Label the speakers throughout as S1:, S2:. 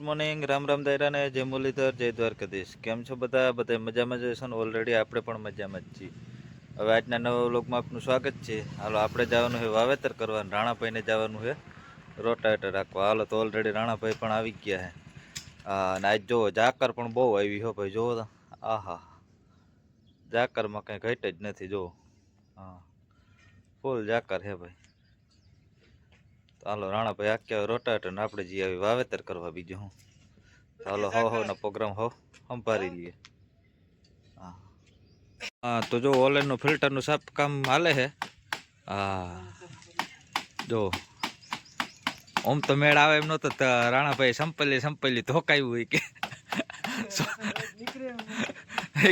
S1: Morning, Ram Ram દાયરા ને જય મુરલીધર, જય દ્વારકાધીશ. કેમ છો બધા? બધા મજામાં જ હશો ને? ઓલરેડી આપણે પણ મજામાં જ છીએ. હવે આજના નવા વ્લોગમાં આપનું સ્વાગત છે. હાલો, આપણે જવાનું છે વાવેતર કરવા, રાણાભાઈને જવાનું છે રોટાવેટર રાખવા. હાલો, તો ઓલરેડી રાણાભાઈ પણ આવી ગયા છે. અને આજ જુઓ ઝાકર પણ બહુ આવી હો ભાઈ, જુઓ તો. આહા, ઝાકરમાં કંઈ ઘટ જ નથી, જુઓ. હા, ફૂલ ઝાકર છે ભાઈ. હાલો, રાણાભાઈ આખ્યા રોટાવેટર ને આપણે જઈએ આવી વાવેતર કરવા. બીજું હું ચાલો હો ના પ્રોગ્રામ સંભાળી લઈએ. હા, તો જો ઓલેનનું ફિલ્ટરનું સાફ કામ હાલે છે. હા, જો ઓમ તો મેળ આવે એમ નહોતો. રાણાભાઈ સંપલી ધોકાયું હોય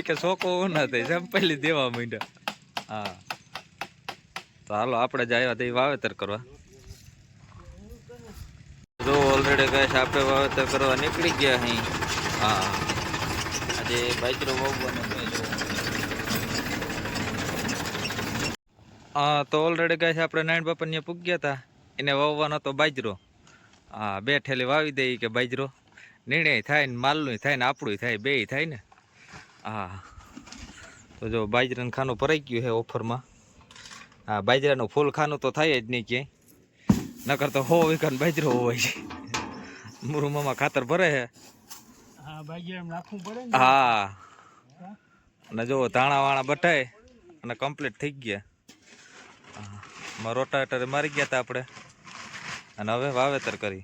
S1: કે શોકો ના થાય, સંપલી દેવા માંડ્યા. હા, તો હાલો આપણે જ આવ્યા તે વાવેતર કરવા. જો ઓલરેડી ગાય આપણે વાવેતર કરવા નીકળી ગયા અહીં. હા, આજે બાજરો વાવવાનો છે. હા, તો ઓલરેડી ગાય આપણે નારાયણ બાપા ત્યાં પૂગ્યા હતા. એને વાવવાનો તો બાજરો. હા, બે ઠેલી વાવી દઈએ કે બાજરો નિર્ણય થાય ને, માલનું થાય ને આપણું થાય, બે થાય ને. હા, તો જો બાજરાનું ખાનું ભરાઈ ગયું છે ઓફરમાં. હા, બાજરાનું ફૂલ ખાનું તો થાય જ નહીં ક્યાંય, નકર તો 100 વીઘાનો બાજરો હોય છે. મુરુમામાં ખાતર ભરે છે. હા, અને જો ધાણા વાણા બટાય અને કમ્પ્લીટ થઈ ગયા. રોટાવેટર મારી ગયા હતા આપણે, અને હવે વાવેતર કરી.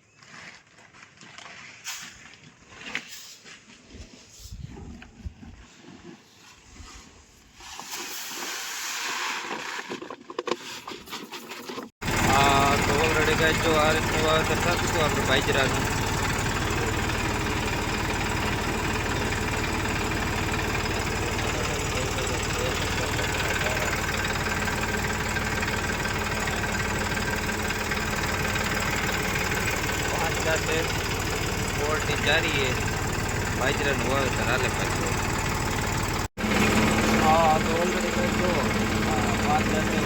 S1: હા, તો ઓલરેડી ગાય જો આ રીતનું વાવેતર થતું હતું આપણે બાજરાનું. સાથે બોર્ડની ચારીએ બાજરાનું વાવેતર હાલે પાછું. હા, તો ઓલરેડી કઈ જો 5 જાતે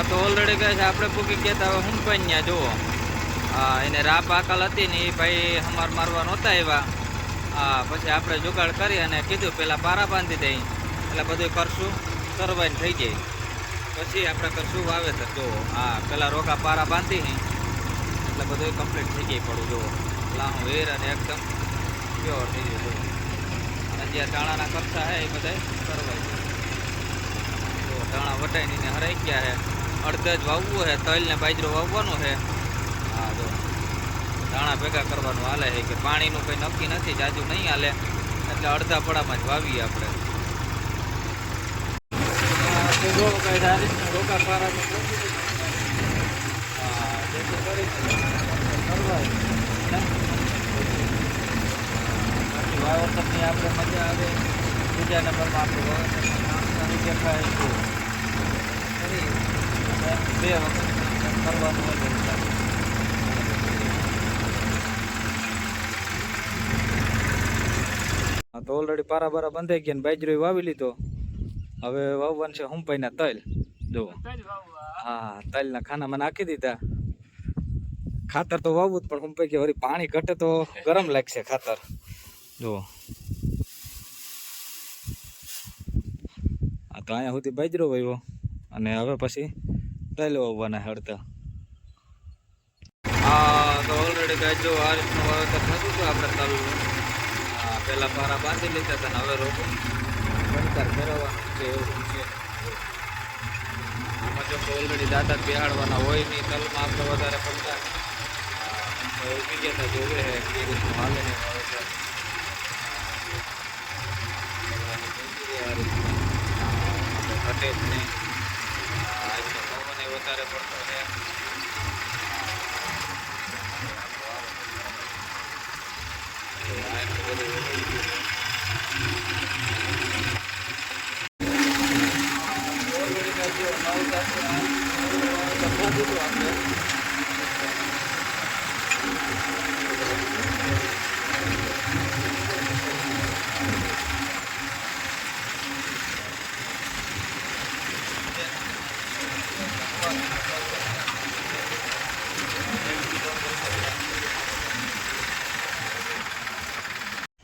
S1: તો ઓલરેડી કહે છે આપણે પૂકી ગયા હતા. હવે હું પણ ત્યાં જુઓ. હા, એને રાપ આકલ હતી ને એ ભાઈ હમાર મારવા નહોતા આવ્યા. હા, પછી આપણે જુગાડ કરી અને કીધું પેલા પારા બાંધી દઈ, એટલે બધું કરશું સરવાઈને થઈ જાય, પછી આપણે કરશું વાવેતર. જુઓ, હા, પેલા રોકા પારા બાંધી એટલે બધું કમ્પ્લીટ થઈ જાય. પડું જુઓ, લાહું વેર અને એકદમ પ્યોર થઈ જાય. જુઓ, અને જ્યાં ધાણાના ખર્ચા છે એ બધા સરવાઈ જાય. જુઓ, ધાણા વટાઈને હરાઈ ગયા છે. અડધે જ વાવવું છે, તલ ને બાજરો વાવવાનું છે. હા, જો ધાણા ભેગા કરવાનું હાલે છે કે પાણીનું કંઈ નક્કી નથી, જાજુ નહીં હાલે, એટલે અડધા પડામાં જ વાવીએ આપણે. જો કઈ રીતના રોકા પારાનું જેથી કરી વાવેતરની આપણે મજા આવે. બીજા નંબરમાં આપણે વાવેતરની દેખાય શું 2 વખત કરવાનું હોય. તો ઓલરેડી પારા બારા બંધાઈ ગયા ને બાજરો વાવી લીધો. હવે વાવવાનું છે હુંપાઈના તલ. જો, હા, તલના ખાનામાં નાખી દીધા. ખાતર તો વાવવું જ, પણ હુંપાઈ કે વળી પાણી ઘટે તો ગરમ લાગશે ખાતર. જુઓ, આ તો અહીંયા સુધી બાજરો વાવ્યો અને હવે પછી તલ વાવવાના હળતા. હા, તો ઓલરેડી ગાય જો આ રીતનું વાવેતર થતું હતું આપણે તલનું. હા, પેલા પારા બાંધી લીધા હતા ને હવે રોપો ગણતર ફેરવવાનું છે એવું છે. આમાં જો ઓલરેડી દાદા બેહાડવાના હોય નહીં તલમાં આપણે વધારે પડતા ઉગી ગયા હતા. જોવે છે કે રીતનું હાલે ને વાવેતર. ઘટે જ નહીં. આજનો પવન એ વધારે પડતો છે. આપણે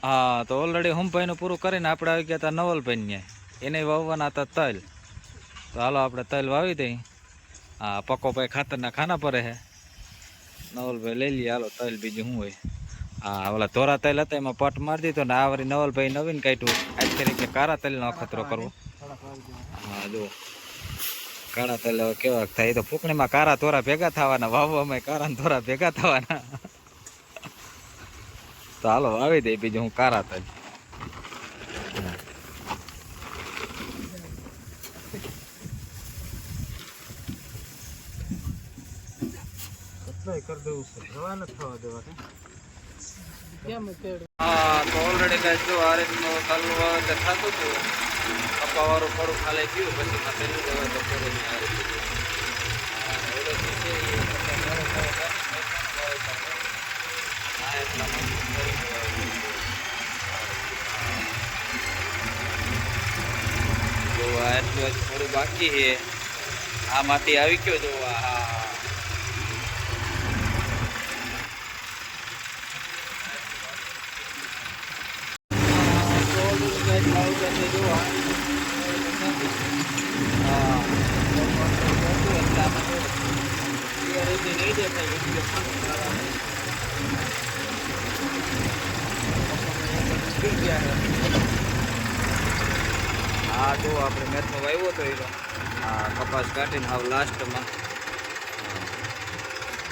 S1: હા, તો ઓલરેડી હુંભાઈનું પૂરું કરીને આપણે આવી ગયા હતા નવલભાઈ ને. એને વાવવાના હતા તલ. તો હાલો આપણે તલ વાવી દઈ. હા, પકોભાઈ ખાતરના ખાના પરે હે. નવલભાઈ લઈ લઈએ હાલો તલ, બીજું શું હોય. હા, ઓલા ધોરા તલ હતા એમાં પટ મારી દીધો ને આ વળી નવલભાઈ નવીન કાઢ્યું આજ તરીકે કાળા તલનો અખતરો કરવો. હા જો કાળા તલ હવે કેવા થાય, એ તો ફૂકણીમાં કાળા ધોરા ભેગા થવાના, વાવવામાં કાળા ધોરા ભેગા થવાના. તો હાલો વાવી દે બીજું હું કાળા તલ.
S2: કરી દેવું છે, રવા નથી થવા દેવા.
S1: હા, તો ઓલરેડી કાંઈ જો આ રીતનું કાલનું વાવેતર થતું હતું. કપાવાળું થોડું ખાલી ગયું પછી પેલું જવા તો થોડું આ રીતે જો આ એટલું થોડું બાકી છે. આ માટી આવી ગયો જો. હા, હા જો આપણે મેથનો વાવ્યો હતો એનો. હા, કપાસ કાઢીને હાવ લાસ્ટમાં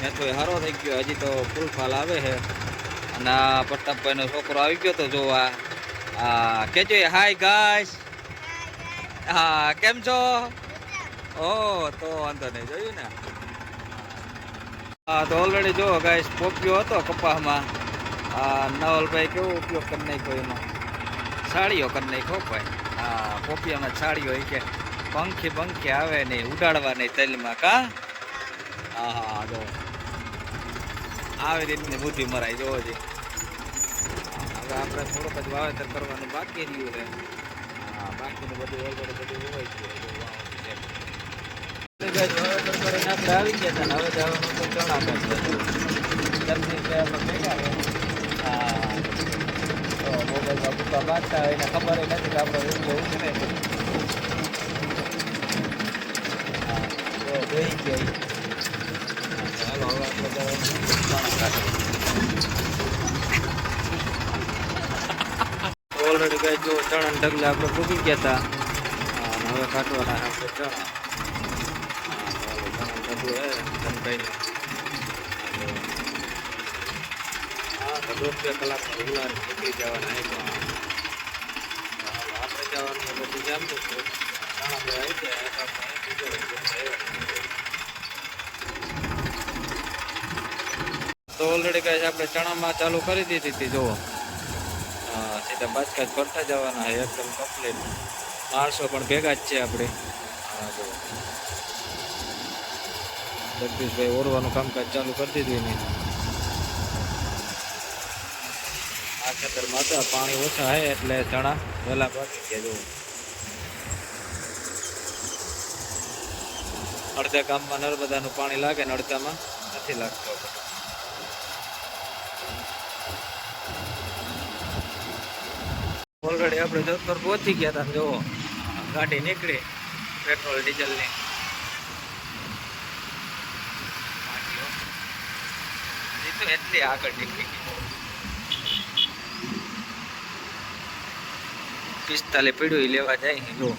S1: મેથો એ સારો થઈ ગયો. હજી તો ફૂલ ફાલ આવે છે. અને આ પ્રતાપભાઈનો છોકરો આવી ગયો તો જોવા. હા, કેજો હાય ગાઈસ. હા, કેમ છો? ઓ તો વાંધો નહીં, જોયું ને. હા, તો ઓલરેડી જો ગાઈસ પોપ્યો હતો કપાસમાં. નવલભાઈ કેવો ઉપયોગ કરી નાખ્યો એનો, સાડીઓ કરી નાખ્યો ભાઈ. હા, પોપિયામાં સાડીઓ એ કે પંખી પંખી આવે નહીં, ઉડાડવા નહીં તલમાં કા. હા હા, જો આવી રીતની બુદ્ધિ મરાય જોવો છે. હવે આપણે થોડુંક જ વાવેતર કરવાનું બાકી રહ્યું છે. હા, બાકીનું બધું ઓલરેડી બધું હોય છે. વાવેતર કરીને આપણે આવી ગયા હતા ને હવે જવાનું તો ચણા હા, મોબાઈલમાં બુકા બાંધતા હોય ને ખબર નથી કે આપણે વિડીયો ઉતરે છે. હા, તો જોઈ ગયા. ચાલો હવે આપણે ચણા કાઢીએ. ઓલરેડી કઈ જો ચણા ઢગલે આપણે ભૂગી ગયા હતા. હા, હવે કાઢવાના આપણે ચણા. દોઢ 2 કલાકમાં ઉલાર નીકળી જવાના. આપણે જવાનું બધું જામતું હતું. તો ઓલરેડી કહે છે આપણે ચણામાં ચાલુ કરી દીધી હતી જુઓ. સીધા બાજકા જ કરતા જવાના છે એકદમ કમ્પ્લીટ. માણસો પણ ભેગા જ છે આપણે. હા જુઓ જગદીશભાઈ ઓરવાનું કામકાજ ચાલુ કરી દીધું નહીં. આ ખેતરમાં હતા પાણી ઓછા છે એટલે ચણા વહેલા પાકી ગયા. જુઓ અડધા ગામમાં નર્મદાનું પાણી લાગે ને અડધામાં નથી લાગતો. ઓલરેડી આપણે જોધપુર પહોંચી ગયા હતા. જુઓ ગાડી નીકળી પેટ્રોલ ડીઝલની. તો એટલી આગળ નીકળી ગઈ. 45 પીડ્યું લેવા જાય. જો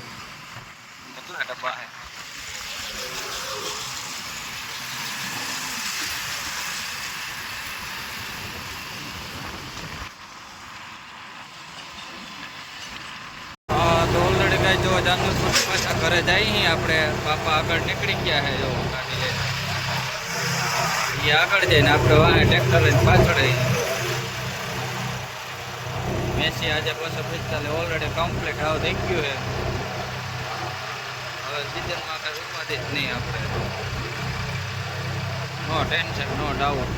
S1: કેટલા ડબ્બા હે. હા, તો ઓલરેડી કઈ જો જાનપુર પાછા ઘરે જાય આપણે. પાપા આગળ નીકળી ગયા છે. જો ગાડી લઈને એ આગળ જઈને આપણે વાહે ટ્રેક્ટર લઈને પાછળ. મેસી આજે 245 ઓલરેડી કમ્પ્લીટ આવ થઈ ગયું છે. હવે સીઝનમાં કઈ ઉપાધિ જ નહીં આપણે. નો tension, no doubt.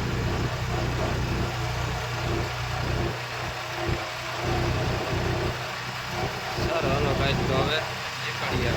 S1: Sir hello ભાઈ, તો હવે નીકળીએ.